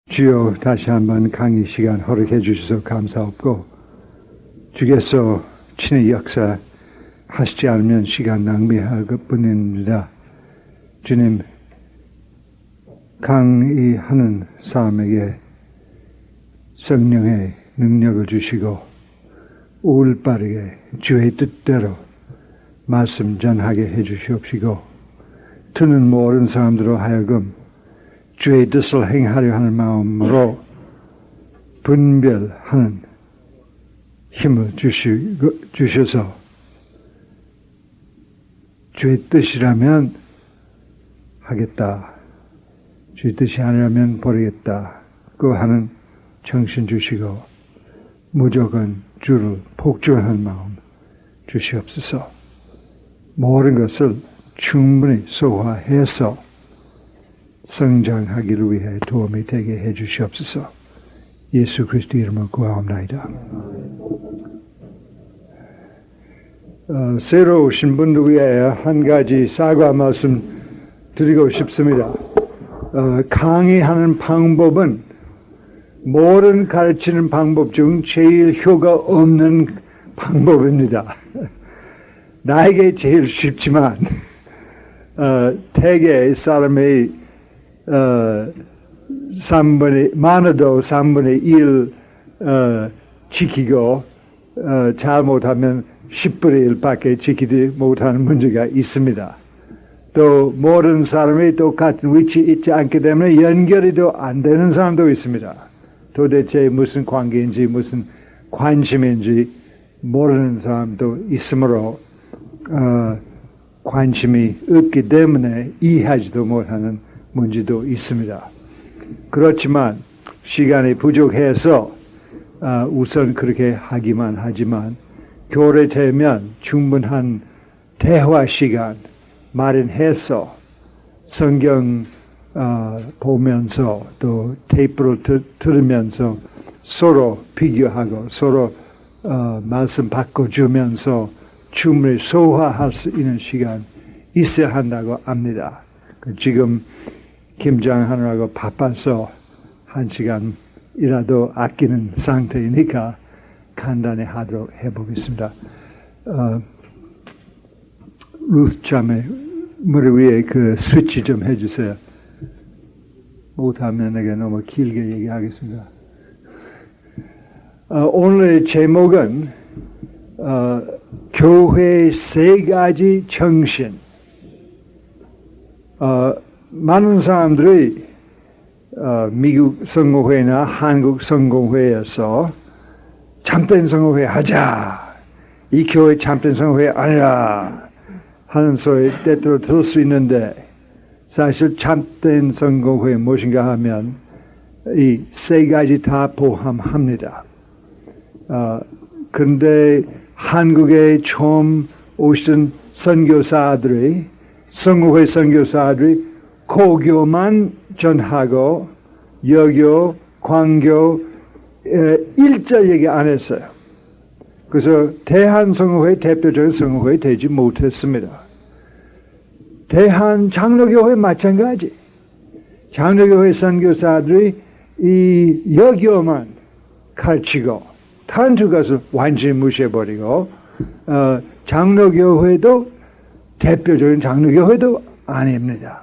주여, 다시 한번 강의 시간 허락해 주셔서 감사없고, 주께서 친히 역사하시지 않으면 시간 낭비할 것뿐입니다. 주님, 강의하는 사람에게 성령의 능력을 주시고 올바르게 주의 뜻대로 말씀 전하게 해주시옵시고, 듣는 모든 사람들로 하여금 주의 뜻을 행하려 하는 마음으로 분별하는 힘을 주셔서 주의 뜻이라면 하겠다, 주의 뜻이 아니라면 버리겠다 그 하는 정신 주시고 무조건 주를 복종하는 마음 주시옵소서. 모든 것을 충분히 소화해서 성장하기를 위해 도움이 되게 해주시옵소서. 예수 그리스도 이름으로 구하옵나이다. 새로 오신 분들 위해 한 가지 사과 말씀 드리고 싶습니다. 강의하는 방법은 모든 가르치는 방법 중 제일 효과 없는 방법입니다. 나에게 제일 쉽지만 대개 사람이 많아도 3분의 1 지키고 잘못하면 10분의 1밖에 지키지 못하는 문제가 있습니다. 또 모든 사람이 똑같은 위치에 있지 않기 때문에 연결이 또 안 되는 사람도 있습니다. 도대체 무슨 관계인지 무슨 관심인지 모르는 사람도 있으므로 관심이 없기 때문에 이해하지도 못하는 문제도 있습니다. 그렇지만 시간이 부족해서 우선 그렇게 하기만 하지만 교례되면 충분한 대화 시간 마련해서 성경 보면서 또 테이프를 들으면서 서로 비교하고 서로 말씀 바꿔주면서 충분히 소화할 수 있는 시간 있어야 한다고 합니다. 지금 김장하느라고 바빠서 1시간이라도 아끼는 상태이니까 간단히 하도록 해보겠습니다. 루스 자매 머리 위에 그 스위치 좀 해주세요. 못하면 내가 너무 길게 얘기하겠습니다. 오늘의 제목은 교회의 3가지 정신. 많은 사람들이 미국 성공회나 한국 성공회에서 참된 성공회 하자, 이 교회 참된 성공회 아니라 하는 소리 때때로 들을 수 있는데, 사실 참된 성공회 무엇인가 하면 이 3가지 다 포함합니다. 그런데 한국에 처음 오신 선교사들이, 성공회 선교사들이 고교만 전하고 여교, 광교 일절 얘기 안 했어요. 그래서 대한성공회 대표적인 성공회 되지 못했습니다. 대한장로교회 마찬가지. 장로교회 선교사들이 이 여교만 가르치고 다른 두 것을 완전히 무시해버리고 장로교회도 대표적인 장로교회도 아닙니다.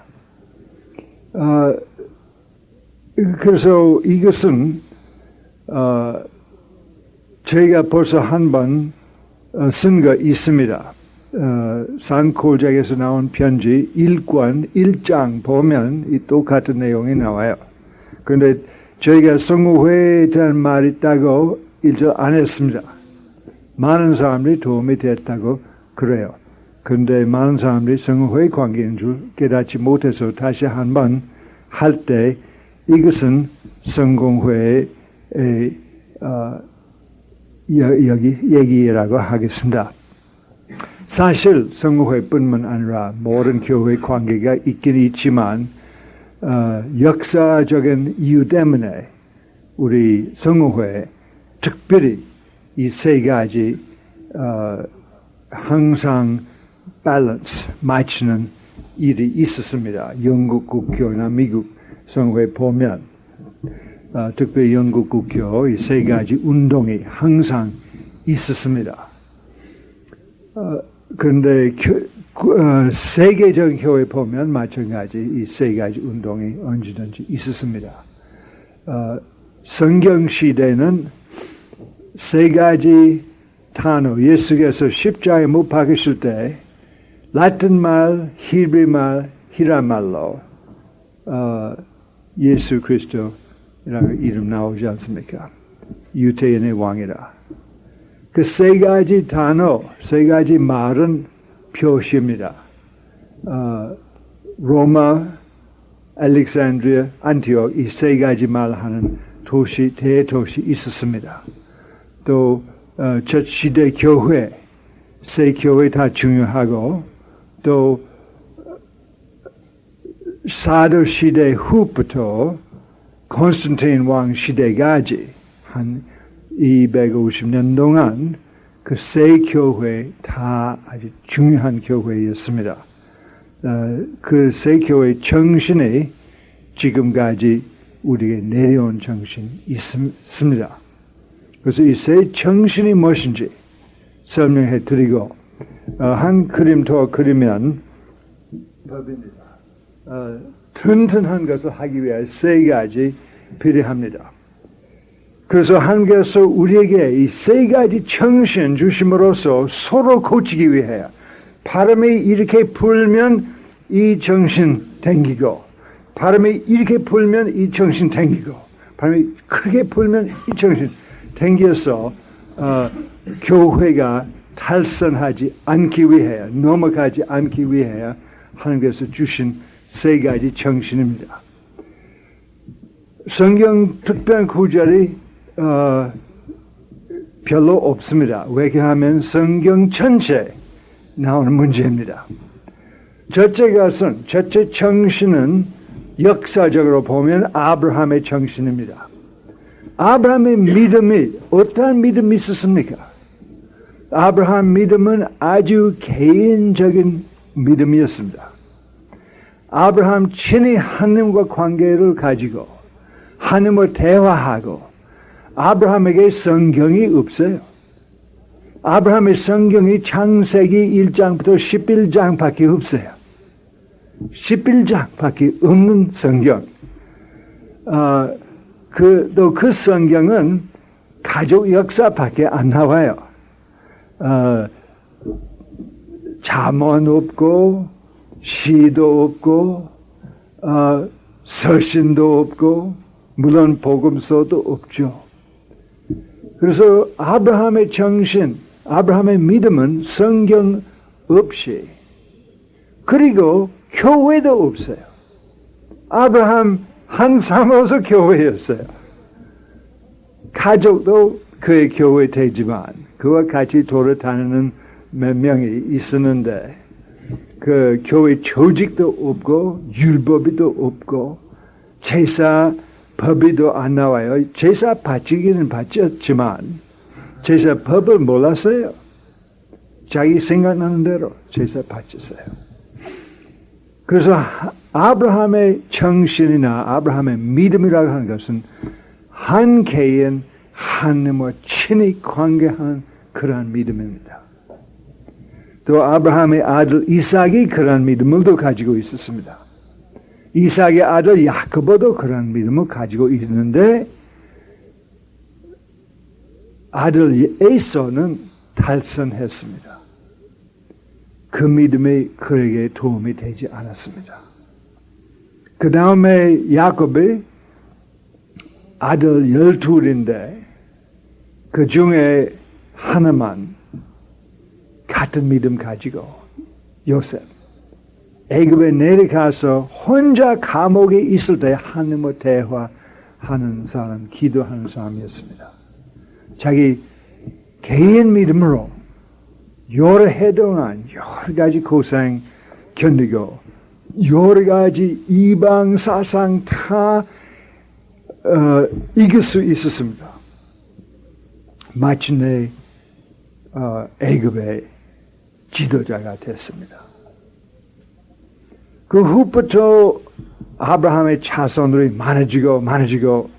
그래서 이것은 저희가 벌써 한 번 쓴 거 있습니다. 산콜잭에서 나온 편지 1권 1장 보면 이 똑같은 내용이 나와요. 그런데 저희가 성공회에 대한 말이 있다고 1절 안 했습니다. 많은 사람들이 도움이 됐다고 그래요. 그런데 많은 사람들이 성공회의 관계인 줄 깨닫지 못해서 다시 한번 할 때 이것은 성공회의 여기 얘기라고 하겠습니다. 사실 성공회뿐만 아니라 모든 교회 관계가 있긴 있지만 역사적인 이유 때문에 우리 성공회 특별히 이 3가지 항상 밸런스 맞추는 일이 있었습니다. 영국 국교나 미국 성공회 보면 특별히 영국 국교 이 세 가지 운동이 항상 있었습니다. 그런데 세계적인 교회 보면 마찬가지 이 세 가지 운동이 언제든지 있었습니다. 성경 시대는 세 가지 단어 예수께서 십자가에 못 박으실 때 라틴 말, 히브리 말, 히라 말로 예수 그리스도라는 이름 나오지 않습니까? 유대인의 왕이라. 그 세 가지 단어, 세 가지 말은 표시입니다. 로마, 알렉산드리아, 안티옥 이 세 가지 말하는 도시, 대도시 있었습니다. 또 첫 시대 교회, 세 교회 다 중요하고 또 사도 시대 후부터 콘스탄틴 왕 시대까지 한 250년 동안 그 세 교회 다 아주 중요한 교회였습니다. 그 세 교회의 정신이 지금까지 우리에게 내려온 정신이 있습니다. 그래서 이 세 정신이 무엇인지 설명해 드리고 한 그림 더 그리면 법입니다. 튼튼한 것을 하기 위해 세 가지 필요합니다. 그래서 하나님께서 우리에게 이 세 가지 정신 주심으로써 서로 고치기 위해 바람이 이렇게 불면 이 정신 당기고 바람이 이렇게 불면 이 정신 당기고 바람이 크게 불면 이 정신 당겨서 교회가 탈선하지 않기 위해 넘어가지 않기 위해 하나님께서 주신 세 가지 정신입니다. 성경 특별한 구절이 별로 없습니다. 왜냐하면 성경 전체 나오는 문제입니다. 첫째 정신은 역사적으로 보면 아브라함의 정신입니다. 아브라함의 믿음이 어떠한 믿음이 있었습니까? 아브라함 믿음은 아주 개인적인 믿음이었습니다. 아브라함 친히 하나님과 관계를 가지고 하나님과 대화하고 아브라함에게 성경이 없어요. 아브라함의 성경이 창세기 1장부터 11장밖에 없어요. 11장밖에 없는 성경. 또 그 성경은 가족 역사밖에 안 나와요. 잠언 없고 시도 없고 서신도 없고 물론 복음서도 없죠. 그래서 아브라함의 정신, 아브라함의 믿음은 성경 없이 그리고 교회도 없어요. 아브라함 한 삼어서 교회였어요. 가족도 그의 교회 되지만 그와 같이 돌아다니는 몇 명이 있었는데 그 교회 조직도 없고 율법이도 없고 제사 법이도 안 나와요. 제사 바치기는 바쳤지만 제사 법을 몰랐어요. 자기 생각나는 대로 제사 바쳤어요. 그래서 아브라함의 정신이나 아브라함의 믿음이라고 하는 것은 한 개인 하나님과 친히 관계한 그러한 믿음입니다. 또 아브라함의 아들 이삭이 그러한 믿음을 또 가지고 있었습니다. 이삭의 아들 야코보도 그러한 믿음을 가지고 있는데 아들 에서는 탈선했습니다. 그 믿음이 그에게 도움이 되지 않았습니다. 그 다음에 야곱이 아들 12인데 그 중에 하나만 같은 믿음 가지고 요셉 애굽에 내려가서 혼자 감옥에 있을 때 하나님과 대화하는 사람, 기도하는 사람이었습니다. 자기 개인 믿음으로 여러 해 동안 여러 가지 고생 견디고 여러 가지 이방 사상 다 이길 수 있었습니다. 마침내 애굽의 지도자가 됐습니다. 그 후부터 아브라함의 자손들이 많아지고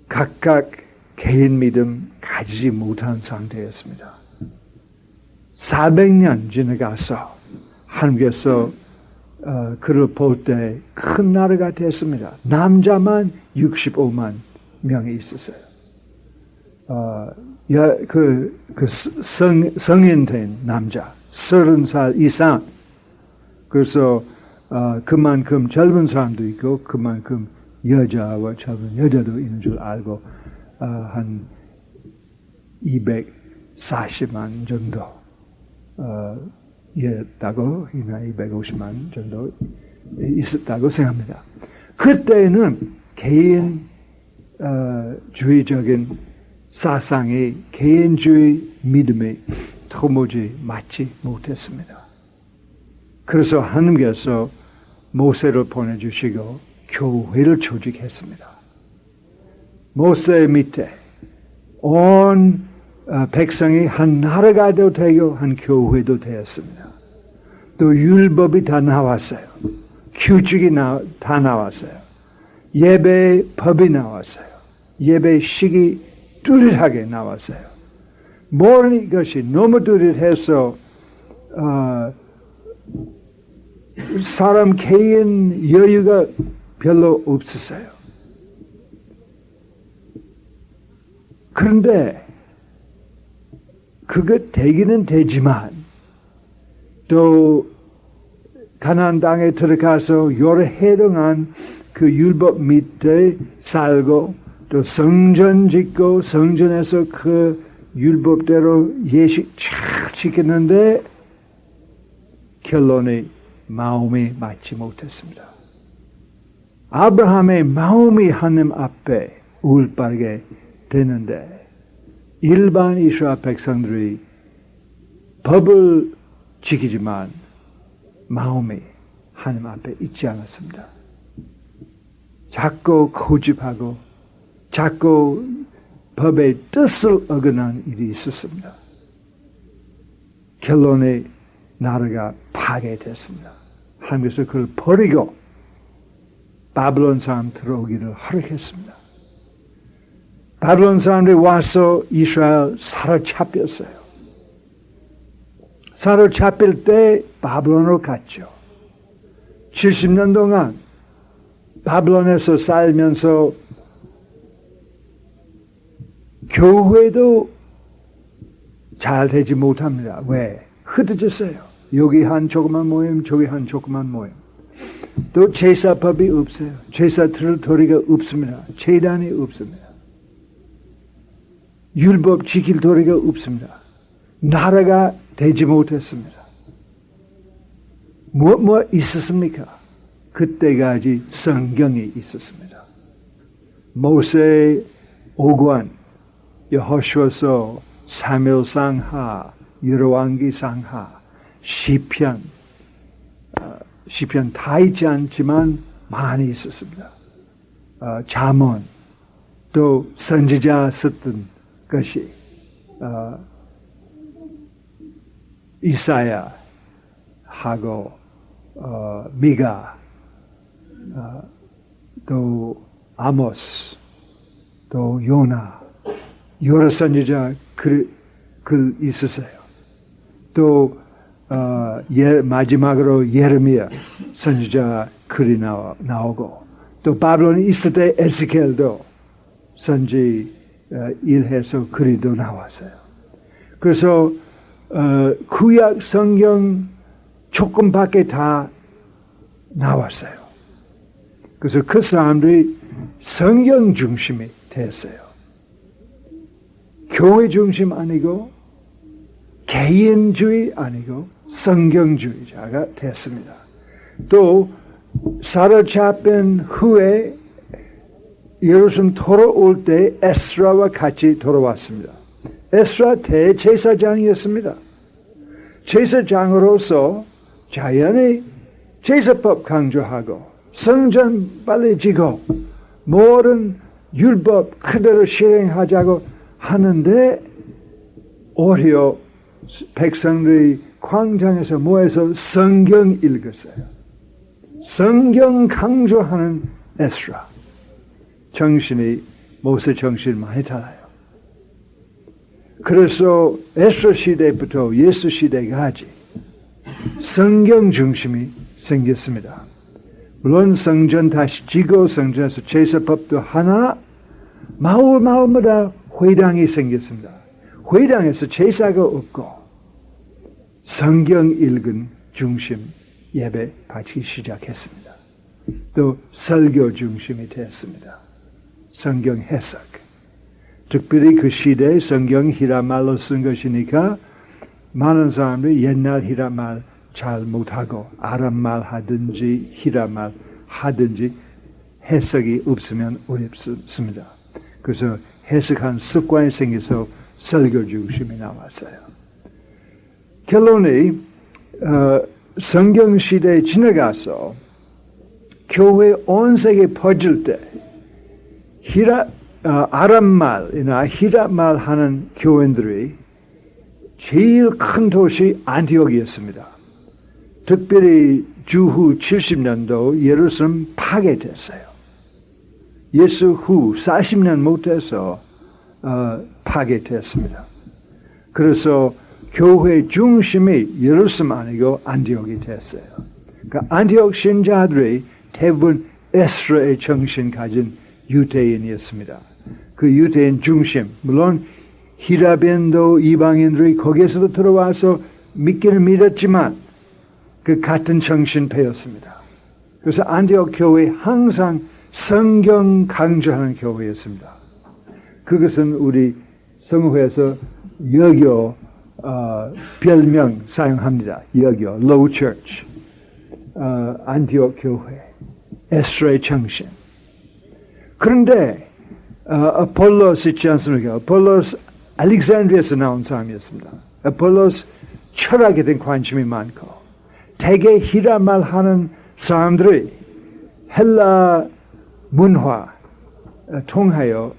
각각 개인 믿음 가지지 못한 상태였습니다. 400년 지나가서 하나님께서 그를 볼 때 큰 나라가 됐습니다. 남자만 65만 명이 있었어요. 성인 된 남자 30살 이상. 그래서 그만큼 젊은 사람도 있고 그만큼 여자와 젊은 여자도 있는 줄 알고 한 240만 정도 였다고, 250만 정도 있었다고 생각합니다. 그때는 개인주의적인 사상이 개인주의 믿음에 도무지 맞지 못했습니다. 그래서 하나님께서 모세를 보내주시고 교회를 조직했습니다. 모세 밑에 온 백성이 한 나라가 되고 한 교회도 되었습니다. 또 율법이 다 나왔어요. 규칙이 다 나왔어요. 예배 법이 나왔어요. 예배 식이 뚜렷하게 나왔어요. 모든 것이 너무 뚜렷해서 사람 개인 여유가 별로 없었어요. 그런데 그거 되기는 되지만 또 가나안 땅에 들어가서 여러 해동안 그 율법 밑에 살고 또 성전 짓고 성전에서 그 율법대로 예식 잘 지켰는데 결론이 마음이 맞지 못했습니다. 아브라함의 마음이 하나님 앞에 우울빠르게 되는데 일반 이스라엘 백성들이 법을 지키지만 마음이 하나님 앞에 있지 않았습니다. 자꾸 고집하고 자꾸 법의 뜻을 어긋난 일이 있었습니다. 결론에 나라가 파괴됐습니다. 하나님께서 그걸 버리고 바벨론 사람 들어오기를 허락했습니다. 바벨론 사람들이 와서 이스라엘 사로잡혔어요. 사로잡힐 때 바벨론으로 갔죠. 70년 동안 바벨론에서 살면서 교회도 잘 되지 못합니다. 왜? 흩어졌어요. 여기 한 조그만 모임, 저기 한 조그만 모임. 또 제사법이 없어요. 제사 드릴 도리가 없습니다. 제단이 없습니다. 율법 지킬 도리가 없습니다. 나라가 되지 못했습니다. 뭐 있었습니까? 그때까지 성경이 있었습니다. 모세 5권, 여호수아서, 사무엘상하, 열왕기상하, 시편 다 있지 않지만 많이 있었습니다. 잠언, 또 선지자 썼던 것이 이사야하고 미가, 또 아모스, 또 요나, 여러 선지자 글 있었어요. 또 마지막으로 예레미야 선지자 글이 나오고, 또 바벨론이 있을 때 에스겔도 선지 일해서 글이도 나왔어요. 그래서 구약 성경 조금밖에 다 나왔어요. 그래서 그 사람들이 성경 중심이 됐어요. 교회 중심 아니고 개인주의 아니고 성경주의자가 됐습니다. 또 사로잡힌 후에 예루살렘 돌아올 때 에스라와 같이 돌아왔습니다. 에스라 대제사장이었습니다. 제사장으로서 자연히 제사법 강조하고 성전 빨리 지고 모든 율법 그대로 실행하자고 하는데 오히려 백성들이 광장에서 모여서 성경 읽었어요. 성경 강조하는 에스라. 정신이 모세 정신 많이 달라요. 그래서 에스라 시대부터 예수 시대까지 성경 중심이 생겼습니다. 물론 성전 다시 지고 성전에서 제사법도 하나, 마을마다 회당이 생겼습니다. 회당에서 제사가 없고 성경 읽은 중심 예배 바치기 시작했습니다. 또 설교 중심이 됐습니다. 성경 해석. 특별히 그 시대에 성경 히라말로 쓴 것이니까 많은 사람들이 옛날 히라말 잘 못하고 아람말 하든지 히라말 하든지 해석이 없으면 어렵습니다. 그래서 해석한 습관이 생겨서 설교 중심이 나왔어요. 결론이 성경 시대에 지나가서 교회 온 세계에 퍼질 때 아람말이나 히라말 하는 교인들이 제일 큰 도시 안티옥이었습니다. 특별히 주후 70년도 예루살렘 파괴됐어요. 예수 후 40년 못해서 파괴됐습니다. 그래서 교회 중심이 예루살렘 아니고 안티옥이 됐어요. 그러니까 안티옥 신자들이 대부분 에스라의 정신 가진 유대인이었습니다. 그 유대인 중심, 물론 히라벤도 이방인들이 거기에서도 들어와서 믿기는 믿었지만 그 같은 정신패였습니다. 그래서 안티옥 교회 항상 성경 강조하는 교회였습니다. 그것은 우리 성회에서 여교 별명 사용합니다. 여교, Low Church, 안티옥 교회, 에스라의 정신. 그런데 아폴로스 있지 않습니까? 아폴로스 알렉산드리아에서 나온 사람이었습니다. 아폴로스 철학에 대한 관심이 많고 대개 히라말 하는 사람들이 헬라 문화 통하여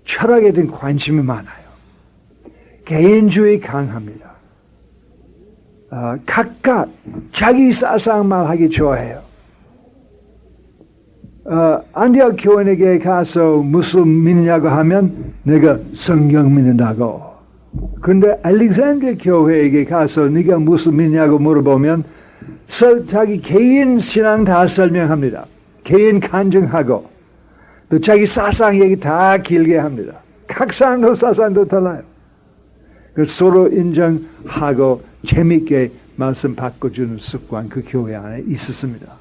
철학에 대한 관심이 많아요. 개인주의 강합니다. 각각 자기 사상만 하기 좋아해요. 안티옥 교인에게 가서 무슨 믿냐고 하면 내가 성경 믿는다고. 근데 알렉산드리아 교회에게 가서 네가 무슨 믿냐고 물어보면 자기 개인 신앙 다 설명합니다. 개인 간증하고 또 자기 사상 얘기 다 길게 합니다. 각 사람도 사상도 달라요. 그래서 서로 인정하고 재밌게 말씀 바꿔주는 습관 그 교회 안에 있었습니다.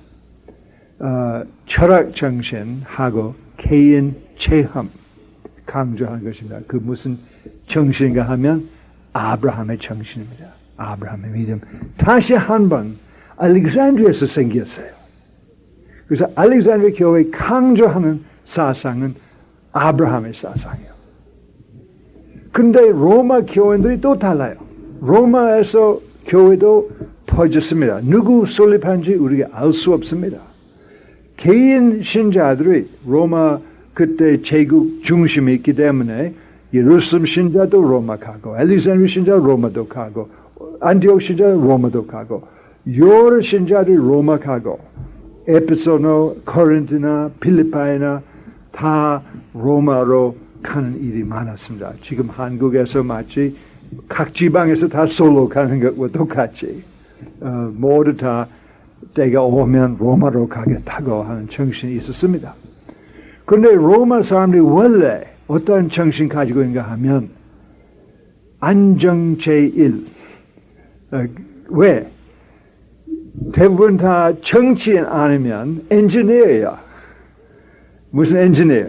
철학 정신하고 개인 체험 강조하는 것입니다. 그 무슨 정신인가 하면 아브라함의 정신입니다. 아브라함의 믿음. 다시 한번 알렉산드리아에서 생겼어요. 그래서 알렉산드리아 교회 강조하는 사상은 아브라함의 사상이에요. 근데 로마 교인들이 또 달라요. 로마에서 교회도 퍼졌습니다. 누구 설립한지 우리가 알 수 없습니다. 개인 신자들이 로마 그때 제국 중심이 있기 때문에 예루살렘 신자도 로마 가고 알렉산드리아 신자 로마도 가고 안티옥 신자 로마도 가고 여러 신자들이 로마 가고 에베소나 코린토나 필리파이나 다 로마로 가는 일이 많았습니다. 지금 한국에서 마치 각 지방에서 다 솔로 가는 것과 똑같이 모두 다 때가 오면 로마로 가겠다고 하는 정신이 있었습니다. 그런데 로마 사람들이 원래 어떤 정신 가지고 있는가 하면 안정제일. 왜? 대부분 다 정치인 아니면 엔지니어야. 무슨 엔지니어?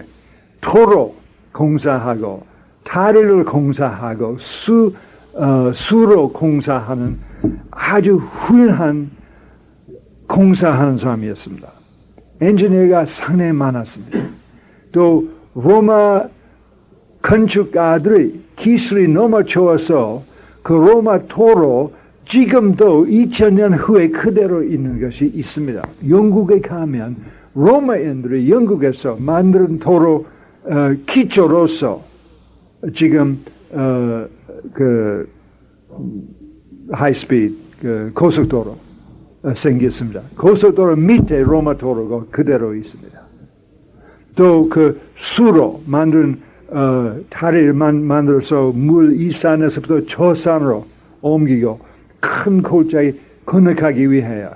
토로 공사하고 다리를 공사하고 수로 공사하는 아주 훌륭한 공사하는 사람이었습니다. 엔지니어가 상당히 많았습니다. 또 로마 건축가들이 기술이 너무 좋아서 그 로마 토로 지금도 2000년 후에 그대로 있는 것이 있습니다. 영국에 가면 로마인들이 영국에서 만든 도로 기초로서 지금 그 하이스피드 고속도로 생겼습니다. 고속도로 밑에 로마 도로가 그대로 있습니다. 또 그 수로 만든 다리를 만들어서 물 이 산에서부터 저 산으로 옮기고 큰 골짜기 건너가기 위해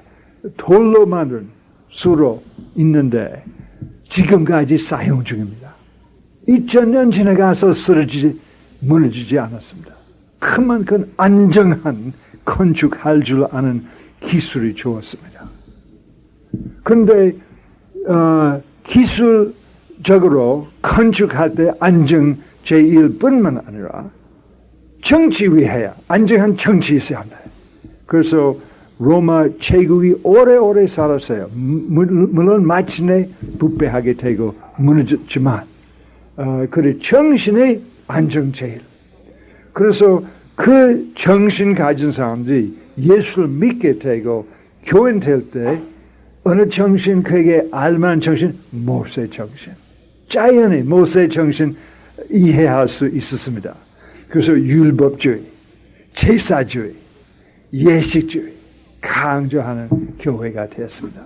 돌로 만든 수로 있는데 지금까지 사용 중입니다. 2000년 지나가서 무너지지 않았습니다. 그만큼 안정한 건축할 줄 아는 기술이 좋았습니다. 그런데 기술적으로 건축할 때 안정제일 뿐만 아니라 정치 위해 안정한 정치 있어야 합니다. 그래서 로마 제국이 오래오래 살았어요. 물론 마침내 부패하게 되고 무너졌지만 그래 정신의 안정제일. 그래서 그 정신 가진 사람들이 예수를 믿게 되고 교인 될 때 어느 정신 그에게 알만한 정신? 모세 정신. 자연의 모세 정신 이해할 수 있었습니다. 그래서 율법주의, 제사주의, 예식주의 강조하는 교회가 됐습니다.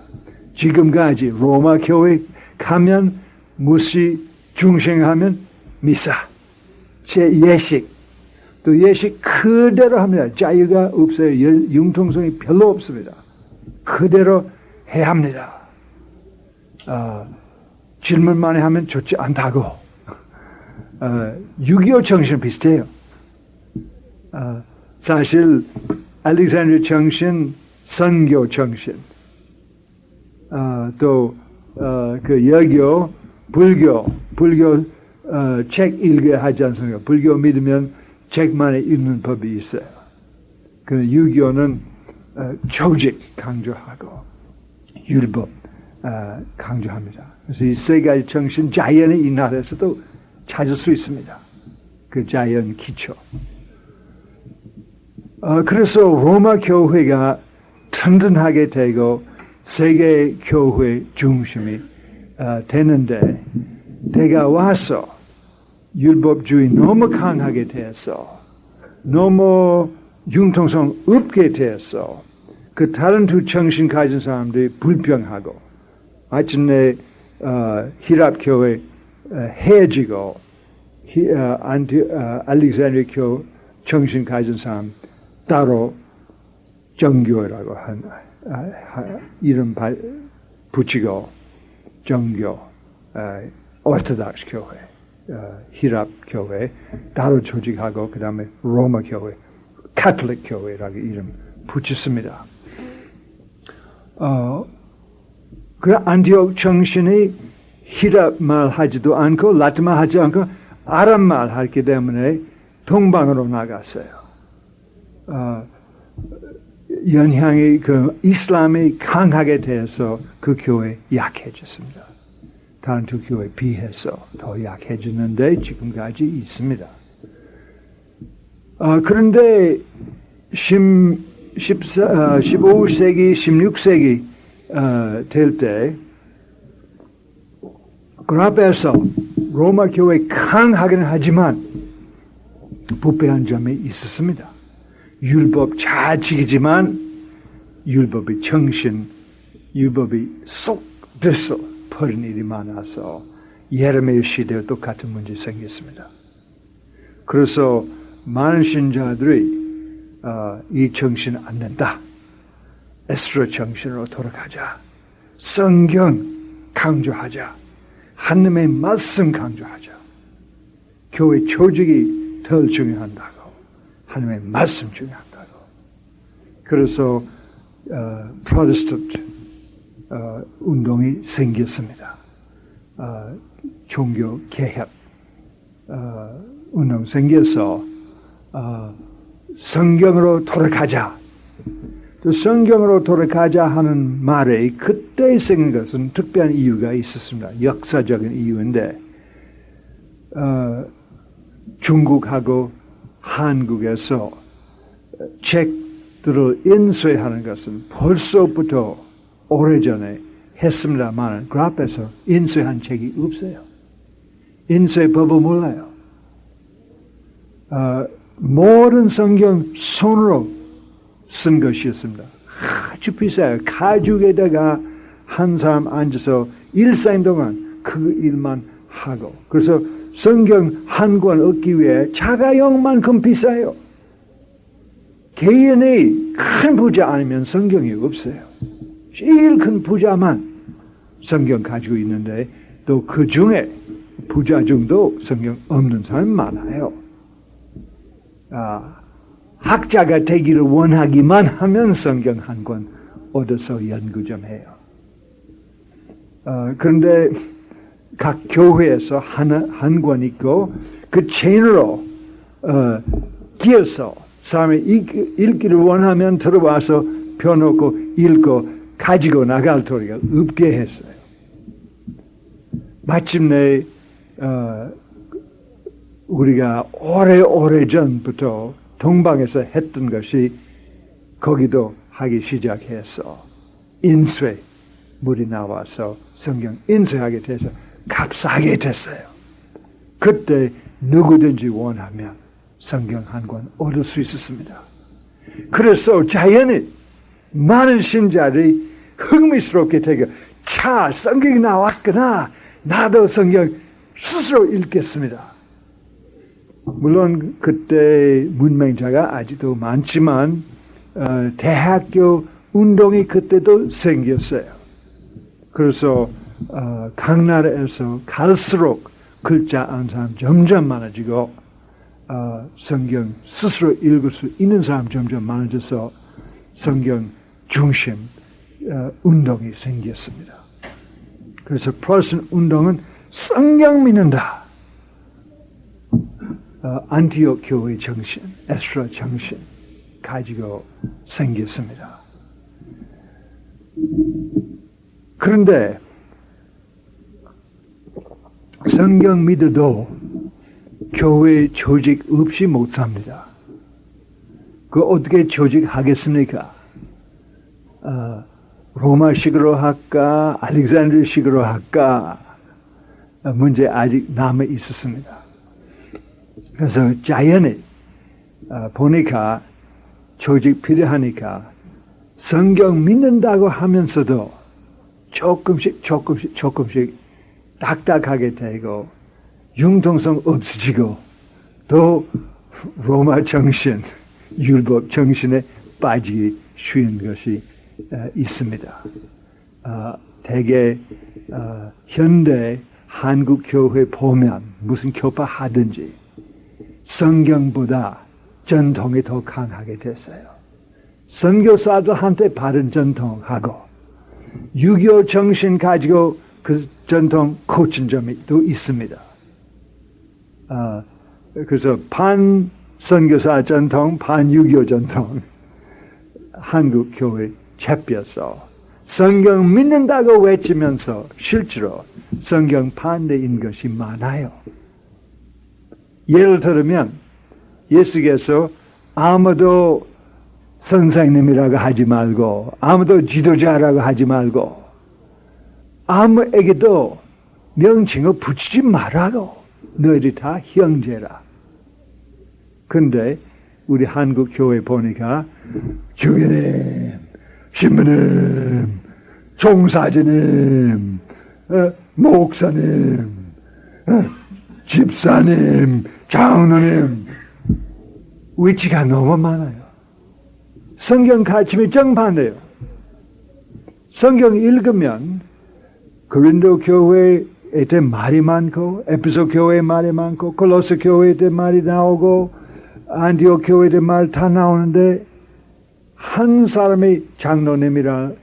지금까지 로마 교회 가면 무시 중생하면 미사, 예식, 또 예식 그대로 합니다. 자유가 없어요. 융통성이 별로 없습니다. 그대로 해야 합니다. 질문 많이 하면 좋지 않다고. 6.25 정신 비슷해요. 사실 알렉산드리아 정신, 선교 정신, 또 그 여교, 불교 책 읽어야 하지 않습니까? 불교 믿으면 책만에 읽는 법이 있어요. 그 6.25는 조직 강조하고 율법 강조합니다. 그래서 이 세 가지 정신 자연의 이 나라에서도 찾을 수 있습니다. 그 자연 기초. 그래서 로마 교회가 튼튼하게 되고 세계 교회 중심이 되는데 때가 와서 율법주의 너무 강하게 돼서 너무 융통성 없게 돼서 그 다른 두 정신 가진 사람들이 불평하고 마침내 히랍 교회 해지고 알렉산드리아 교회 정신 가진 사람 따로 정교라고 한 이름 붙이고 정교, 오르토독스 교회, 히랍 교회 따로 조직하고 그 다음에 로마 교회, 카톨릭 교회라고 이름 붙였습니다. 그 안티옥 정신이 히랍 말 하지도 않고 라틴 말 하지 않고 아랍 말 하기 때문에 동방으로 나갔어요. 영향이 그 이슬람이 강하게 돼서 그 교회 약해졌습니다. 다른 두 교회에 비해서 더 약해졌는데 지금까지 있습니다. 그런데 15세기, 16세기 될 때 그 앞에서 로마 교회 강하긴 하지만 부패한 점이 있었습니다. 율법 잘 지키지만 율법이 쏙 들서 버린 일이 많아서 예레미야 시대에 똑같은 문제 생겼습니다. 그래서 많은 신자들이 이 정신 안 된다. 에스라 정신으로 돌아가자. 성경 강조하자. 하나님의 말씀 강조하자. 교회 조직이 덜 중요한다고. 하나님의 말씀 중요한다고. 그래서 프로테스탄트 운동이 생겼습니다. 종교 개혁 운동 생겨서 성경으로 돌아가자. 또 성경으로 돌아가자 하는 말에 그때 생긴 것은 특별한 이유가 있었습니다. 역사적인 이유인데 중국하고 한국에서 책들을 인쇄하는 것은 벌써부터 오래전에 했습니다만 그 앞에서 인쇄한 책이 없어요. 인쇄법을 몰라요. 모든 성경 손으로 쓴 것이었습니다. 아주 비싸요. 가죽에다가 한 사람 앉아서 일생 동안 그 일만 하고. 그래서 성경 한 권 얻기 위해 자가용만큼 비싸요. 개인이 큰 부자 아니면 성경이 없어요. 제일 큰 부자만 성경 가지고 있는데 또 그 중에 부자 중도 성경 없는 사람 많아요. 학자가 되기를 원하기만 하면 성경 한 권 얻어서 연구 좀 해요. 그런데 각 교회에서 한 권 있고 그 체인으로 끼어서 사람이 읽기를 원하면 들어와서 펴놓고 읽고 가지고 나갈 도리가 없게 했어요. 마침내 우리가 오래 전부터 동방에서 했던 것이 거기도 하기 시작해서 인쇄물이 나와서 성경 인쇄하게 돼서 값싸게 됐어요. 그때 누구든지 원하면 성경 한 권 얻을 수 있었습니다. 그래서 자연히 많은 신자들이 흥미스럽게 되고 성경이 나왔구나. 나도 성경 스스로 읽겠습니다. 물론 그때 문맹자가 아직도 많지만 대학교 운동이 그때도 생겼어요. 그래서 각 나라에서 갈수록 글자 아는 사람 점점 많아지고 성경 스스로 읽을 수 있는 사람 점점 많아져서 성경 중심 운동이 생겼습니다. 그래서 프로테스탄트 운동은 성경 믿는다. 안티옥 교회 정신, 에스라 정신 가지고 생겼습니다. 그런데 성경 믿어도 교회 조직 없이 못 삽니다. 그 어떻게 조직하겠습니까? 로마식으로 할까? 알렉산드리아식으로 할까? 문제 아직 남아 있었습니다. 그래서 자연히 보니까 조직 필요하니까 성경 믿는다고 하면서도 조금씩 딱딱하게 되고 융통성 없어지고 또 로마 정신, 율법 정신에 빠지기 쉬운 것이 있습니다. 대개 현대 한국 교회 보면 무슨 교파 하든지 성경보다 전통이 더 강하게 됐어요. 선교사들한테 받은 전통하고 유교 정신 가지고 그 전통 고친 점이 또 있습니다. 그래서 반 선교사 전통, 반 유교 전통 한국 교회 잡혀서 성경 믿는다고 외치면서 실제로 성경 반대인 것이 많아요. 예를 들면 예수께서 아무도 선생님이라고 하지 말고 아무도 지도자라고 하지 말고 아무에게도 명칭을 붙이지 말라고 너희들 다 형제라. 근데 우리 한국 교회 보니까 주교님, 신부님, 종사자님, 목사님, 집사님, 장로님 위치가 너무 많아요. 성경 가르침이 정반대요. 성경 읽으면 고린도 교회에 대 말이 많고 에베소 교회에 말이 많고 골로새 교회에 대 말이 나오고 안디옥 교회에 대 말 다 나오는데 한 사람이 장로님이라는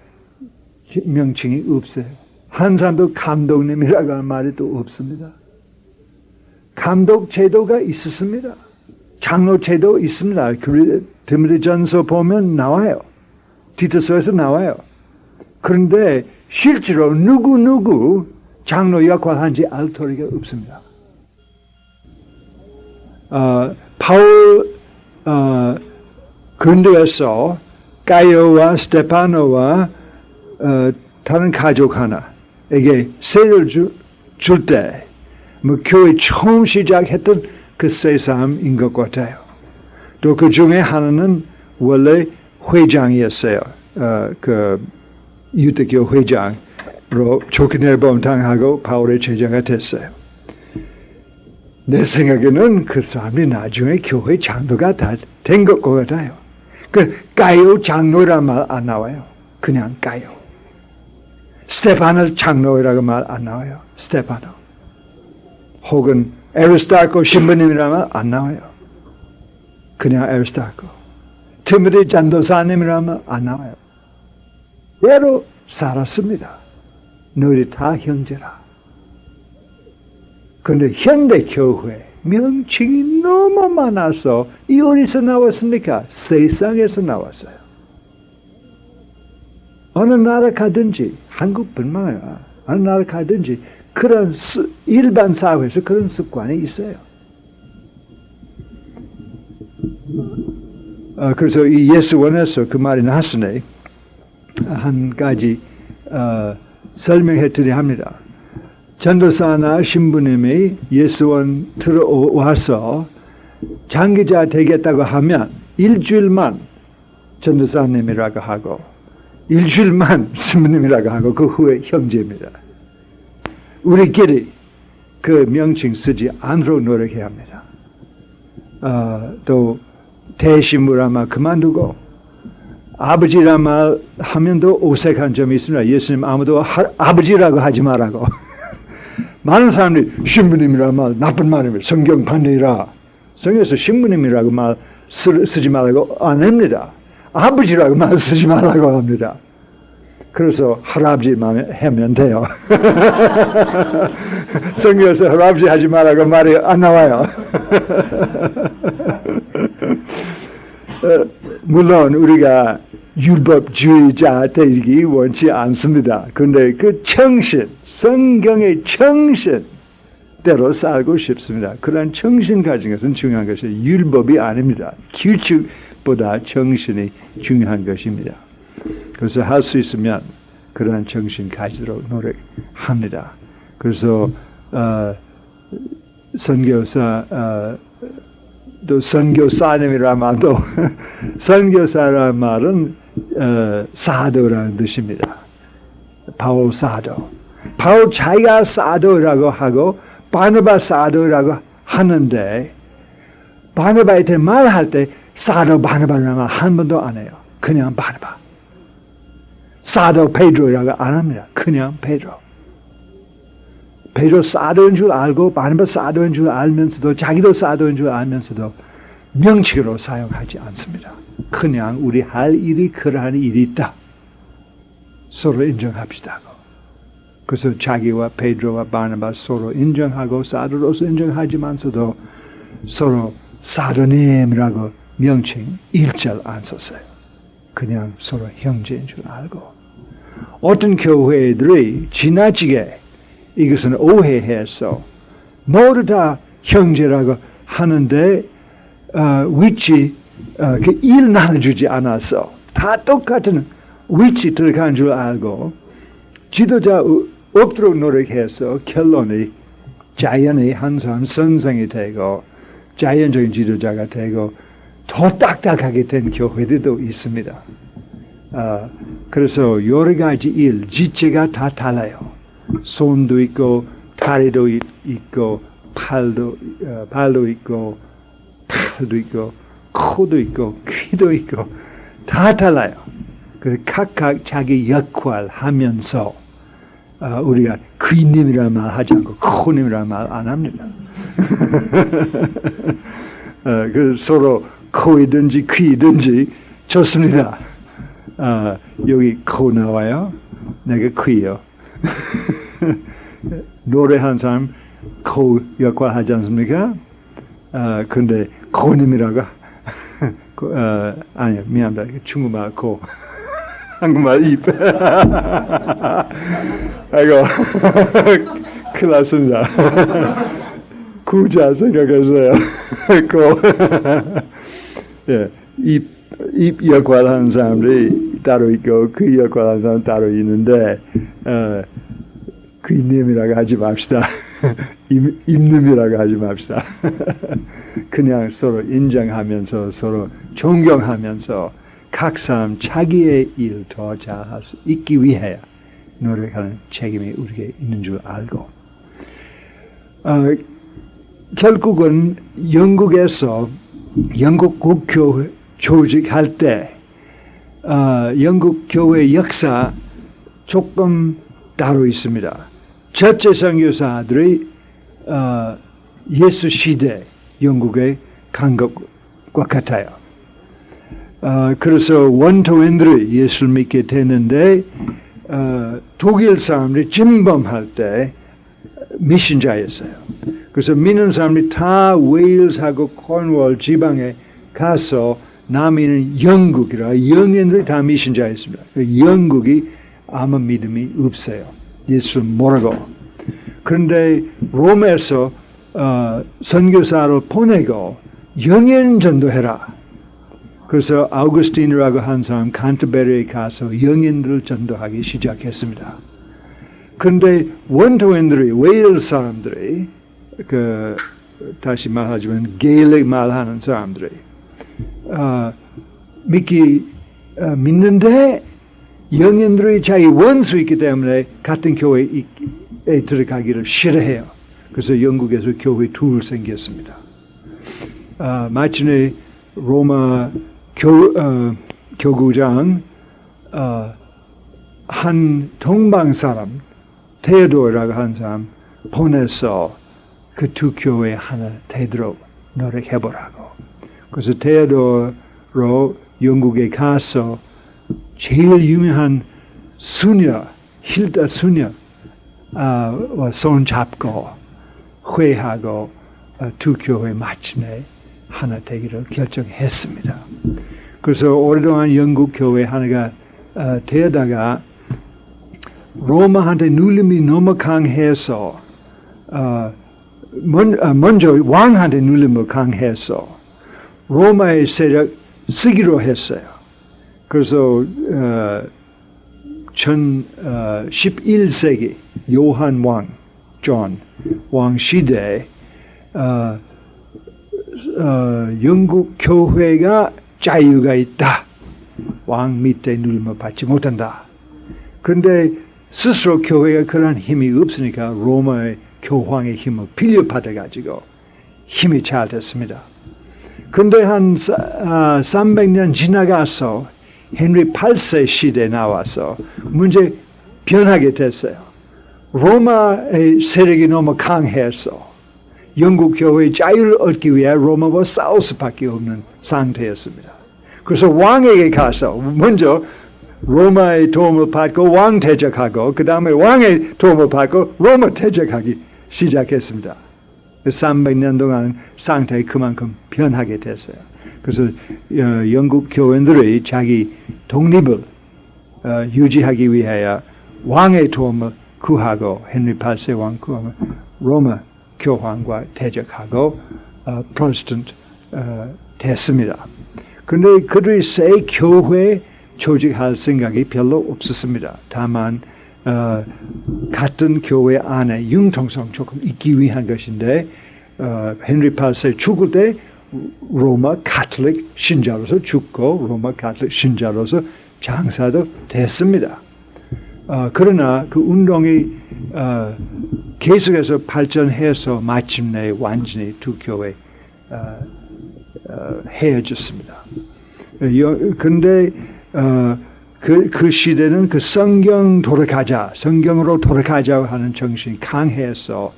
명칭이 없어요. 한 사람도 감독님이라고 하는 말이 또 없습니다. 감독 제도가 있었습니다. 장로 제도 있습니다. 디모데전서 보면 나와요. 디도서에서 나와요. 그런데 실제로 누구 장로 역할하는지 알 도리가 없습니다. 바울 근도에서 가이오와 스테파노와 다른 가족 하나에게 세를 줄 때 교회 처음 시작했던 그 세 사람인 것 같아요. 또 그 중에 하나는 원래 회장이었어요. 그 유대교 회장. 쫓겨내봄 당하고 바울의 제자가 됐어요. 내 생각에는 그 사람이 나중에 교회 장로가 다 된 것 같아요. 그 가요 장로란 말 안 나와요. 그냥 가요. 스테파노 장로라고 말 안 나와요. 스테파노. 혹은 에리스타코 신부님이란 말 안 나와요. 그냥 에리스타코. 티모데 전도사님이란 말 안 나와요. 그대로 살았습니다. 너희 다 형제라. 그런데 현대 교회 명칭이 너무 많아서 이 어디서 나왔습니까? 세상에서 나왔어요. 어느 나라 가든지 한국뿐만 아니라 어느 나라 가든지 그런 일반 사회에서 그런 습관이 있어요. 그래서 이 예수원에서 그 말이 나왔으니 한 가지 설명해 드려야 합니다. 전도사나 신부님이 예수원 들어와서 장기자 되겠다고 하면 일주일만 전도사님이라고 하고 일주일만 신부님이라고 하고 그 후에 형제입니다. 우리끼리 그 명칭 쓰지 않도록 노력해야 합니다. 또 대신부란 말 그만두고 아버지란 말 하면도 어색한 점이 있습니다. 예수님 아무도 아버지라고 하지 말라고. 많은 사람들이 신부님이란 말 나쁜 말입니다. 성경 반대라. 성경에서 신부님이라고 말 쓰지 말라고 안 합니다. 아버지라고 말 쓰지 말라고 합니다. 그래서 할아버지만 하면 돼요. 성경에서 할아버지 하지 말라고 말이 안 나와요. 물론 우리가 율법주의자 되기 원치 않습니다. 그런데 그 정신, 성경의 정신대로 살고 싶습니다. 그런 정신 가진 것은 중요한 것이 율법이 아닙니다. 규칙보다 정신이 중요한 것입니다. 그래서 할 수 있으면 그런 정신 가지도록 노력합니다. 그래서 선교사 또 선교사님이란 말도 선교사란 말은 사도라는 뜻입니다. 바울 사도. 바울 자기가 사도라고 하고 바나바 사도라고 하는데 바나바한테 말할 때 사도 바나바라는 말 한 번도 안 해요. 그냥 바나바. 사도 베드로라고 안 합니다. 그냥 베드로. 베드로 사도인 줄 알고 바나바 사도인 줄 알면서도 자기도 사도인 줄 알면서도 명칭으로 사용하지 않습니다. 그냥 우리 할 일이 그러한 일이 있다. 서로 인정합시다고. 그래서 자기와 베드로와 바나바 서로 인정하고 사도로서 인정하지만서도 서로 사도님이라고 명칭 일절 안 썼어요. 그냥 서로 형제인 줄 알고. 어떤 교회들이 지나치게 이것은 오해해서 모두 다 형제라고 하는데 위치 그 일 나눠주지 않아서 다 똑같은 위치 들어간 줄 알고 지도자 없도록 노력해서 결론이 자연의 한 사람 선생이 되고 자연적인 지도자가 되고 더 딱딱하게 된 교회들도 있습니다. 그래서 여러 가지 일, 지체가 다 달라요. 손도 있고 다리도 있고 발도 있고 팔도 있고 코도 있고 귀도 있고 다 달라요. 그래서 각각 자기 역할 하면서 우리가 귀님이라는 말 하지 않고 코님이라는 말 안 합니다. 그래서 서로 코이든지 귀든지 좋습니다. 여기 코 나와요. 내가 귀요. 노래한 사람 코 역할 하지 않습니까? 근데 코님이라고 아니요 미안합니다. 중국말 코 한국말 입 아이고 큰일 났습니다. 구자 생각했어요. 코 예, 입 역할 하는 사람들이 따로 있고 그 역할 하는 사람 따로 있는데 귀님이라고 하지 맙시다. 입님이라고 하지 맙시다. 그냥 서로 인정하면서 서로 존경하면서 각 사람 자기의 일 더 잘할 수 있기 위해 노력하는 책임이 우리에게 있는 줄 알고 결국은 영국에서 영국 국교회 조직할 때 영국 교회 역사 조금 따로 있습니다. 첫째 선교사들이 예수 시대 영국에 간 것과 같아요. 그래서 원토인들이 예수를 믿게 되는데 독일 사람들이 침범할 때 미신자였어요. 그래서 믿는 사람들이 다 웨일스하고 코르누올 지방에 가서 남인은 영국이라 영인들이 다 미신자였습니다. 영국이 아무 믿음이 없어요. 예수를 모르고. 그런데 롬에서 선교사를 보내고 영인 전도해라. 그래서 아우구스틴이라고 한 사람 칸터베리에 가서 영인들을 전도하기 시작했습니다. 그런데 원토인들이 웨일스 사람들이 다시 말하자면 게일릭 말하는 사람들이 믿는데 영인들이 자기 원수이기 때문에 같은 교회에 들어가기를 싫어해요. 그래서 영국에서 교회 둘 생겼습니다. 마침내 로마 교구장 한 동방 사람 테오도라고 한 사람 보내서 그 두 교회 하나 되도록 노력해보라고. 그래서 테오도로 영국에 가서 제일 유명한 수녀, 힐다 수녀 손 잡고 회하고 두 교회 마침내 하나 되기를 결정했습니다. 그래서 오랫동안 영국 교회 하나가 되다가 로마한테 눌림이 너무 강해서 먼저 왕한테 눌림을 강해서 로마의 세력 쓰기로 했어요. 그래서 11세기 요한 왕, 존 왕 시대에 영국 교회가 자유가 있다. 왕 밑에 눌림을 받지 못한다. 그런데 스스로 교회가 그런 힘이 없으니까 로마의 교황의 힘을 빌려받아가지고 힘이 잘 됐습니다. 그런데 한 300년 지나가서 헨리 8세 시대에 나와서 문제 변하게 됐어요. 로마의 세력이 너무 강해서 영국 교회의 자유를 얻기 위해 로마와 싸울 수밖에 없는 상태였습니다. 그래서 왕에게 가서 먼저 로마의 도움을 받고 왕 퇴적하고 그 다음에 왕의 도움을 받고 로마 퇴적하기 시작했습니다. 300년 동안 상태가 그만큼 변하게 됐어요. 그래서 영국 교인들이 자기 독립을 유지하기 위하여 왕의 도움을 구하고 헨리 8세 왕 구하면 로마 교황과 대적하고 프로테스탄트 됐습니다. 그런데 그들이 새 교회 조직할 생각이 별로 없었습니다. 다만 같은 교회 안에 융통성 조금 있기 위한 것인데 헨리 8세 죽을 때 로마 가톨릭 신자로서 죽고 로마 가톨릭 신자로서 장사도 됐습니다. 그러나 그 운동이 계속해서 발전해서 마침내 완전히 두 교회 헤어졌습니다. 그런데 그 시대는 그 성경으로 돌아가자 하는 정신이 강해서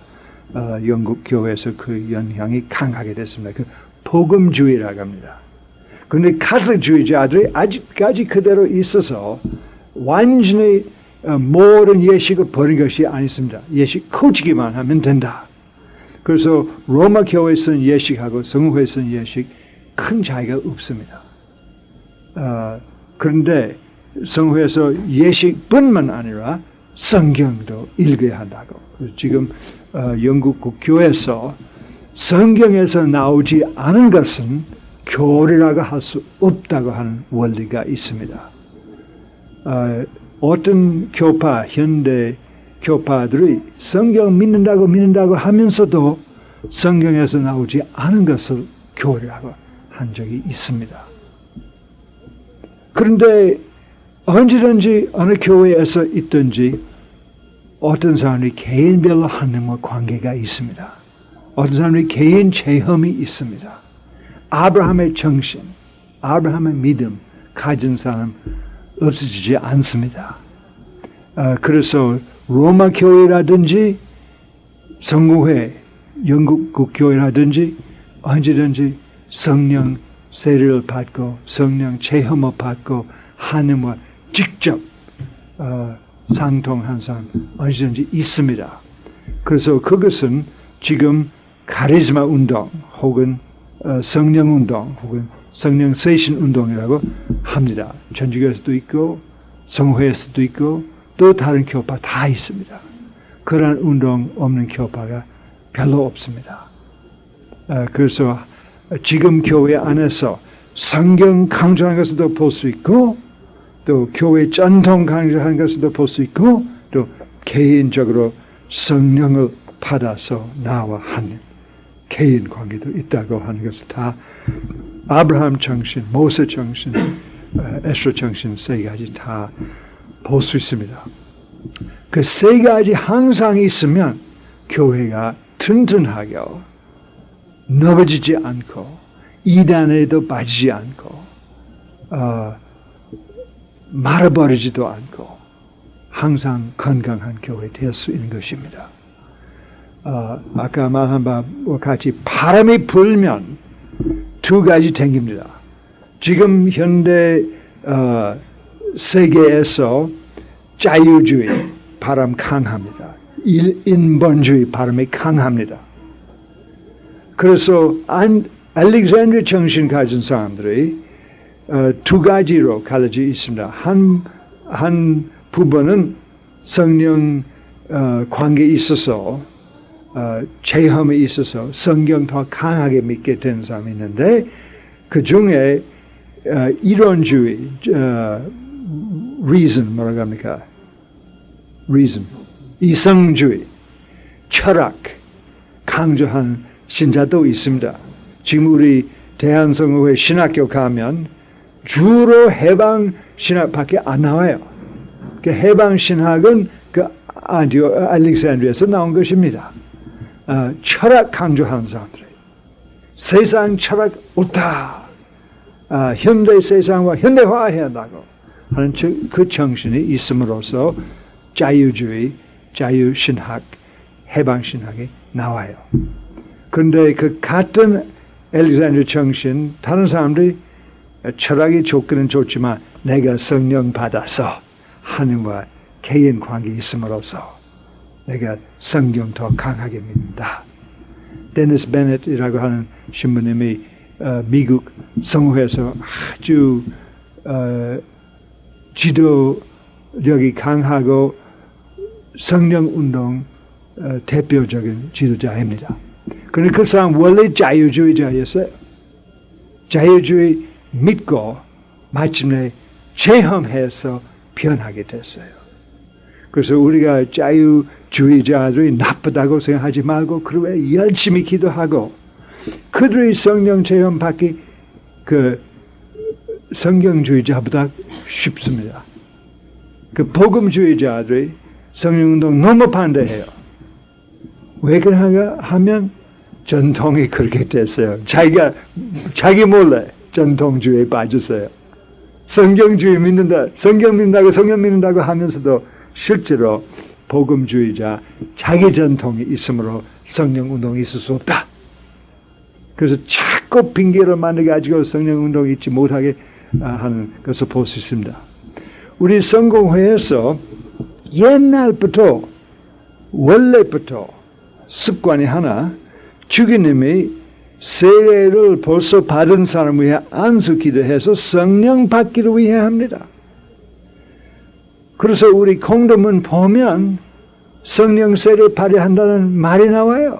영국 교회에서 그 영향이 강하게 됐습니다. 그 복음주의라고 합니다. 그런데 가톨릭주의자들이 아직까지 그대로 있어서 완전히 모든 예식을 버린 것이 아니습니다. 예식 커지기만 하면 된다. 그래서 로마 교회에 쓰는 예식하고 성회에 쓰는 예식 큰 차이가 없습니다. 그런데 성회에서 예식뿐만 아니라 성경도 읽어야 한다고. 지금 영국 국교에서 성경에서 나오지 않은 것은 교리라고 할 수 없다고 하는 원리가 있습니다. 어떤 교파, 현대 교파들이 성경 믿는다고 하면서도 성경에서 나오지 않은 것을 교리라고 한 적이 있습니다. 그런데 언제든지 어느 교회에서 있든지 어떤 사람이 개인별로 하나님과 관계가 있습니다. 어떤 사람이 개인 체험이 있습니다. 아브라함의 정신, 아브라함의 믿음 가진 사람 없어지지 않습니다. 그래서 로마 교회라든지 성공회, 영국 국교회라든지 언제든지 성령 세례를 받고 성령 체험을 받고 하나님과 직접 상통한 사람 언제든지 있습니다. 그래서 그것은 지금 카리스마 운동 혹은 성령 운동 혹은 성령 세신 운동이라고 합니다. 전주교에서도 있고 성회에서도 있고 또 다른 교파 다 있습니다. 그런 운동 없는 교파가 별로 없습니다. 그래서 지금 교회 안에서 성경 강조하는 것도 볼 수 있고 또 교회 전통 강조하는 것도 볼 수 있고 또 개인적으로 성령을 받아서 나와 하는 개인 관계도 있다고 하는 것을 다 아브라함 정신, 모세 정신, 에스라 정신 세 가지 다 볼 수 있습니다. 그 세 가지 항상 있으면 교회가 튼튼하고 넓어지지 않고 이단에도 빠지지 않고 말아버리지도 않고 항상 건강한 교회 될 수 있는 것입니다. 아까 말한 바와 같이 바람이 불면 두 가지 생깁니다. 지금 현대 세계에서 자유주의 바람 강합니다. 인본주의 바람이 강합니다. 그래서 알렉산드리아 정신 가진 사람들이 두 가지로 갈라져 있습니다. 한 부분은 성령 관계에 있어서 체험에 있어서 성경 더 강하게 믿게 된 사람이 있는데 그 중에 이론주의, reason 뭐라고 합니까? reason, 이성주의, 철학 강조한 신자도 있습니다. 지금 우리 대한성교회 신학교 가면 주로 해방 신학밖에 안 나와요. 그 해방 신학은 그 알렉산드리아에서 나온 것입니다. 철학 강조하는 사람들이 세상 철학 옳다. 현대 세상과 현대화해야 한다고 하는 그 정신이 있음으로써 자유주의, 자유신학, 해방신학이 나와요. 그런데 그 같은 알렉산드리아 정신 다른 사람들이 철학의 조건은 좋지만 내가 성령 받아서 하나님과 개인 관계 있음으로써 내가 성경 더 강하게 믿는다. 데니스 베넷이라고 하는 신부님이 미국 성회에서 아주 지도력이 강하고 성령운동 대표적인 지도자입니다. 그런데 그 사람 원래 자유주의자였어요. 자유주의 믿고 마침내 체험해서 변하게 됐어요. 그래서 우리가 자유주의자들이 나쁘다고 생각하지 말고 그러면 열심히 기도하고 그들의 성령 체험 받기 그 성경주의자보다 쉽습니다. 그 복음주의자들이 성령운동 너무 반대해요. 왜 그런가 하면 전통이 그렇게 됐어요. 자기 몰래 전통주의에 빠졌어요. 성경주의 믿는다, 성경 믿는다고 성경 믿는다고 하면서도 실제로 복음주의자 자기 전통이 있으므로 성령운동이 있을 수 없다. 그래서 자꾸 핑계를 만들어가지고 성령운동이 있지 못하게 하는 것을 볼 수 있습니다. 우리 성공회에서 옛날부터 원래부터 습관이 하나 주기님이 세례를 벌써 받은 사람을 위해 안수기도해서 성령 받기를 위해 합니다. 그래서 우리 공동문 보면 성령 세례 받아한다는 말이 나와요.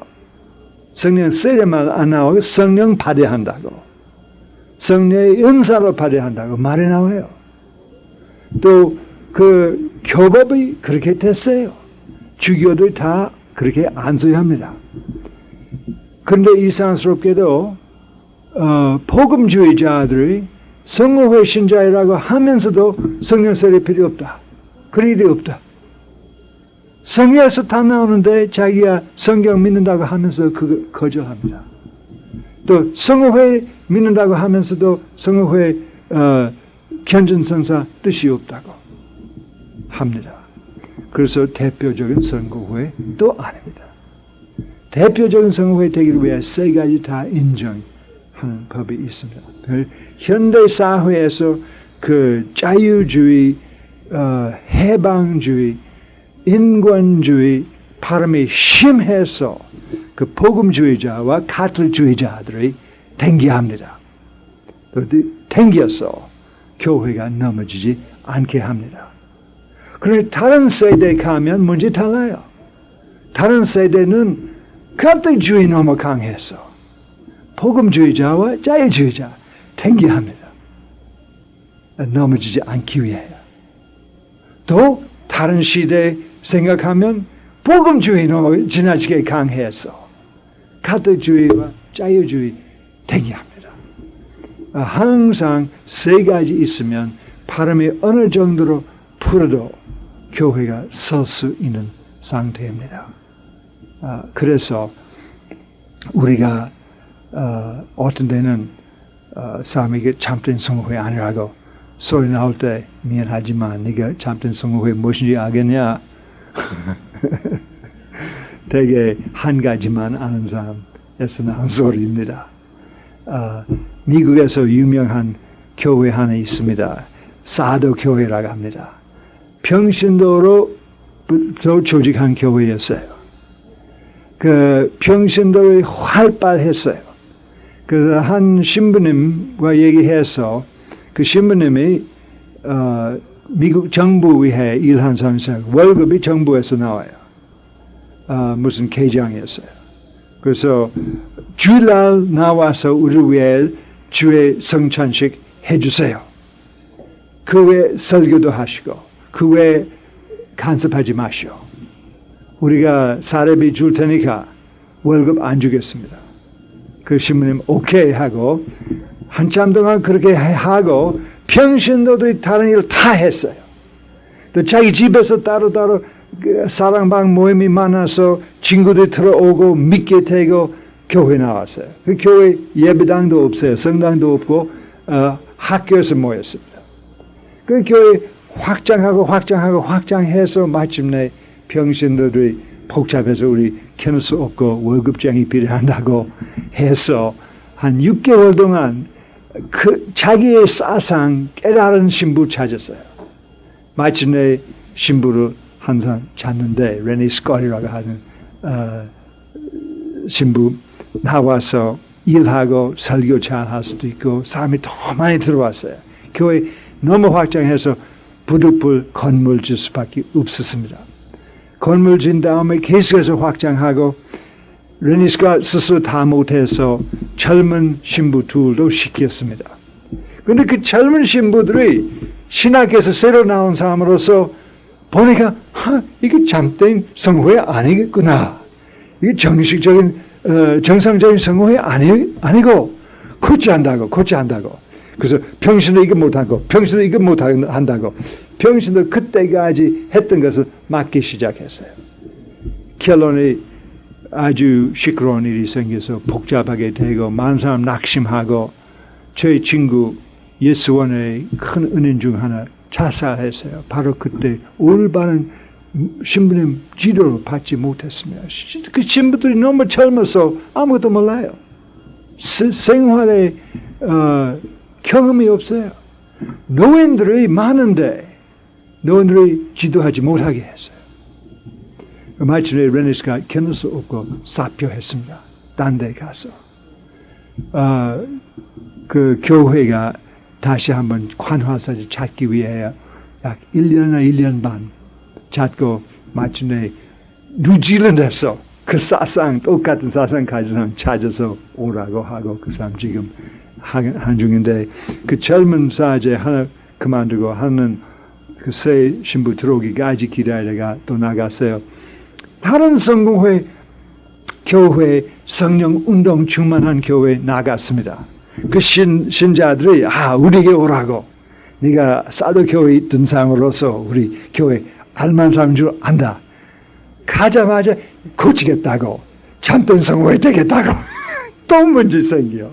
성령 세례만 안 나오고 성령 받아한다고. 성령의 은사로 받아한다고 말이 나와요. 또 그 교법이 그렇게 됐어요. 주교들 다 그렇게 안수합니다. 그런데 이상스럽게도 복음주의자들이 성공회 신자라고 하면서도 성령 세례 필요 없다. 그런 일이 없다. 성경에서 다 나오는데 자기가 성경 믿는다고 하면서 그거 거절합니다. 또 성호회 믿는다고 하면서도 성호회 견전선사 뜻이 없다고 합니다. 그래서 대표적인 선거회 또 아닙니다. 대표적인 선거회 되기 위해 세 가지 다 인정하는 법이 있습니다. 현대 사회에서 그 자유주의, 해방주의, 인권주의 발음이 심해서 그 복음주의자와 카톨주의자들이 댕기합니다. 댕겨서 교회가 넘어지지 않게 합니다. 그런데 다른 세대에 가면 문제 달라요. 다른 세대는 카톨주의 너무 강해서 복음주의자와 자유주의자 댕기합니다. 넘어지지 않기 위해요. 또 다른 시대 생각하면 복음주의 너무 지나치게 강해서 카톨주의와 자유주의 댕기합니다. 항상 세 가지 있으면 발음이 어느 정도로 풀어도 교회가 설 수 있는 상태입니다. 그래서 우리가 어떤 데는 사람에게 참된 성호회 아니라고 소리 나올 때 미안하지만 네가 참된 성호회 무엇인지 알겠냐? 되게 한 가지만 아는 사람에서 나온 소리입니다. 미국에서 유명한 교회 하나 있습니다. 사도 교회라고 합니다. 평신도로 조직한 교회였어요. 그 평신도에 활발했어요. 그래서 한 신부님과 얘기해서 그 신부님이 미국 정부 위해 일한 사람이었어요. 월급이 정부에서 나와요. 무슨 계장이었어요. 그래서 주일날 나와서 우리 위해 주의 성찬식 해주세요. 그 외에 설교도 하시고 그 외에 간섭하지 마시오. 우리가 사례비 줄 테니까 월급 안 주겠습니다. 그 신부님 오케이 하고 한참 동안 그렇게 하고 평신도들이 다른 일을 다 했어요. 또 자기 집에서 따로따로 사랑방 모임이 많아서 친구들이 들어오고 믿게 되고 교회 나왔어요. 그 교회 예배당도 없어요. 성당도 없고 학교에서 모였습니다. 그 교회 확장해서 마침내 평신도들이 복잡해서 우리 견을 수 없고 월급쟁이 필요한다고 해서 한 6개월 동안 그 자기의 사상 깨달은 신부 찾았어요. 마침내 신부를 항상 찾는데 레니 스콧이라고 하는 신부 나와서 일하고 설교 잘 할 수도 있고 사람이 더 많이 들어왔어요. 교회 너무 확장해서 부득불 건물 질 수밖에 없었습니다. 건물 진 다음에 계속해서 확장하고 레니 스콧 스스로 다 못해서 젊은 신부 둘도 시켰습니다. 그런데 그 젊은 신부들이 신학에서 새로 나온 사람으로서 보니까 이게 참된 성호회 아니겠구나. 이게 정식적인 정상적인 성호회 아니고 고치 한다고. 그래서 평신도 이거 못하고 평신도 이거 못한다고 평신도 그때까지 했던 것을 맡기 시작했어요. 결론이 아주 시끄러운 일이 생겨서 복잡하게 되고 많은 사람 낙심하고 저희 친구 예수원의 큰 은인 중 하나 자살했어요. 바로 그때 올바른 신부님 지도를 받지 못했습니다. 그 신부들이 너무 젊어서 아무것도 몰라요. 생활에 경험이 없어요. 노인들이 많은데 노인들이 지도하지 못하게 했어요. 마침내 레니 스콧 견딜 수 없고 사표했습니다. 딴 데 가서 그 교회가 다시 한번 관화사를 찾기 위해 약 1년이나 1년 반 찾고 마침내 뉴질랜드에서 그 사상 똑같은 사상 가진 사람 찾아서 오라고 하고 그 사람 지금 한 중인데 그 젊은 사제 하나 그만두고 하는 그 새 신부 들어오기까지 기다리다가 또 나갔어요. 다른 성공회 교회 성령 운동 충만한 교회 나갔습니다. 그 신자들이 우리에게 오라고 네가 사도 교회에 있던 사람으로서 우리 교회 알만한 사람인 줄 안다. 가자마자 고치겠다고, 잠든 성공이 되겠다고 또 문제 생겨.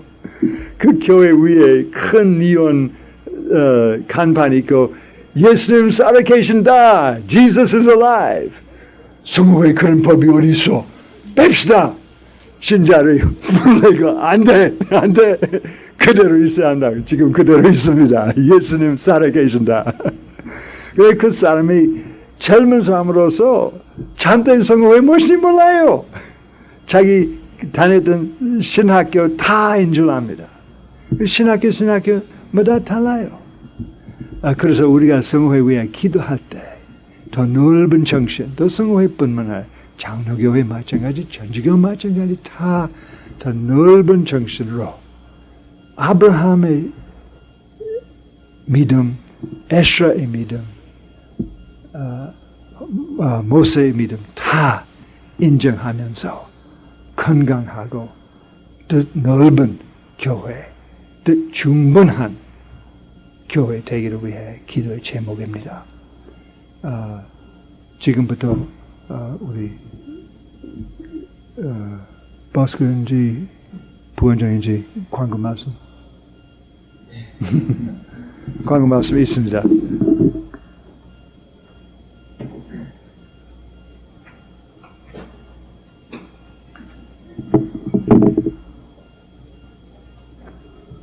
그 교회 위에 큰 니온 간판이 있고 예수님 살아계신다. Jesus is alive. 성공의 그런 법이 어디 있어? 뺍시다. 신자를 불러내고 안 돼. 그대로 있어야 한다고. 지금 그대로 있습니다. 예수님 살아계신다. 왜 그 사람이 젊은 사람으로서 잠든 성공이 무엇인지 몰라요. 자기 다녔던 신학교 다인 줄 압니다. 신학교마다 달라요. 그래서 우리가 성호회 위해 기도할 때 더 넓은 정신, 또 성호회뿐만 아니라 장로교회 마찬가지, 전지교회 마찬가지 다 더 넓은 정신으로 아브라함의 믿음, 에스라의 믿음, 모세의 믿음 다 인정하면서 건강하고 더 넓은 교회, 더 충분한 교회 되기를 위해 기도의 제목입니다. 지금부터 우리 버스크인지 부원장인지 광고 말씀 광고 말씀이 있습니다.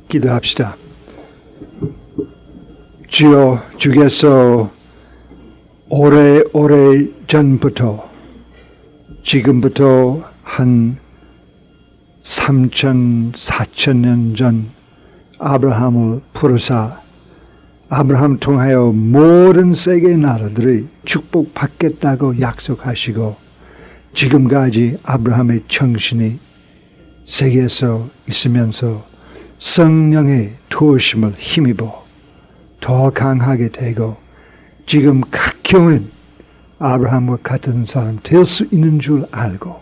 기도합시다. 주여, 주께서 오래 전부터 지금부터 한 3,000, 4,000년 전 아브라함을 부르사 아브라함 통하여 모든 세계 나라들이 축복받겠다고 약속하시고 지금까지 아브라함의 정신이 세계에서 있으면서 성령의 도우심을 힘입어 더 강하게 되고 지금 각형은 아브라함과 같은 사람 될 수 있는 줄 알고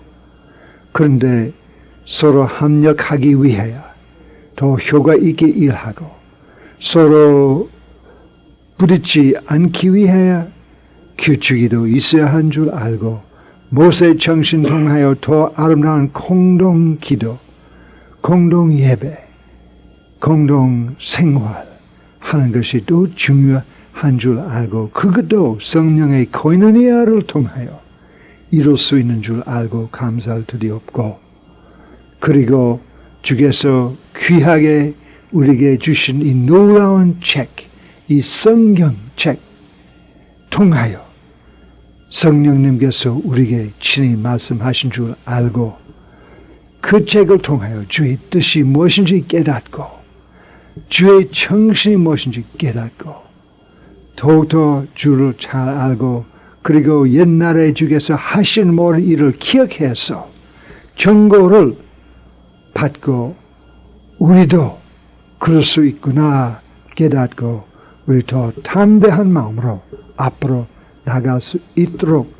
그런데 서로 협력하기 위해 더 효과 있게 일하고 서로 부딪히지 않기 위해 규칙이도 있어야 한 줄 알고 모세 정신 통하여 더 아름다운 공동 기도, 공동 예배, 공동 생활 하는 것이 또 중요한 줄 알고 그것도 성령의 코이노니아를 통하여 이룰 수 있는 줄 알고 감사를 드리옵고 그리고 주께서 귀하게 우리에게 주신 이 놀라운 책, 이 성경책 통하여 성령님께서 우리에게 친히 말씀하신 줄 알고 그 책을 통하여 주의 뜻이 무엇인지 깨닫고 주의 정신이 무엇인지 깨닫고 더욱더 주를 잘 알고 그리고 옛날에 주께서 하신 모든 일을 기억해서 정보를 받고 우리도 그럴 수 있구나 깨닫고 우리 더 담대한 마음으로 앞으로 나갈 수 있도록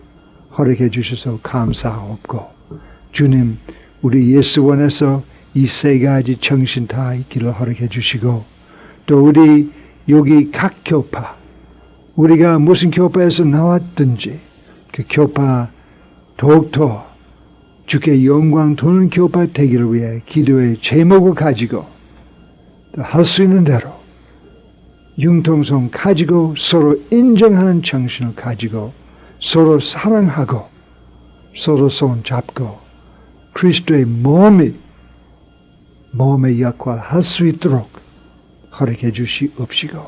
허락해 주셔서 감사하옵고 주님 우리 예수원에서 이 세 가지 정신 다 있기를 허락해 주시고 또 우리 여기 각 교파 우리가 무슨 교파에서 나왔든지 그 교파 더욱더 주께 영광 도는 교파 되기를 위해 기도의 제목을 가지고 할 수 있는 대로 융통성 가지고 서로 인정하는 정신을 가지고 서로 사랑하고 서로 손 잡고 그리스도의 몸의 역할을 할 수 있도록 허락해 주시옵시고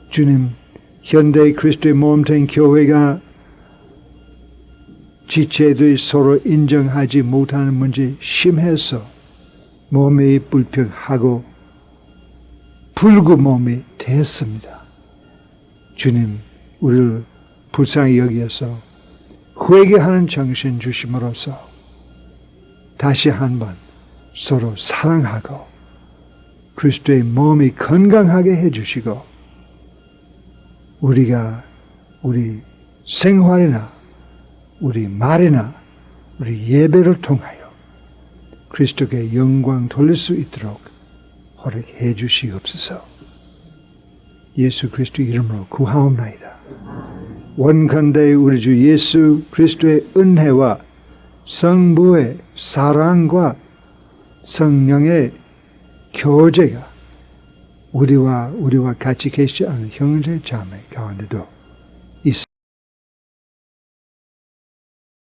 주님 현대 그리스도의 몸 된 교회가 지체들이 서로 인정하지 못하는 문제 심해서 몸이 불평하고 불구 몸이 됐습니다. 주님 우리를 불쌍히 여기어서 회개하는 정신 주심으로써 다시 한번 서로 사랑하고 그리스도의 몸이 건강하게 해주시고 우리가 우리 생활이나 우리 말이나 우리 예배를 통하여 그리스도께 영광 돌릴 수 있도록 허락해 주시옵소서. 예수 그리스도 이름으로 구하옵나이다. 원컨대 우리 주 예수 그리스도의 은혜와 성부의 사랑과 성령의 교제가 우리와 같이 계시지 않은 형제 자매 가운데도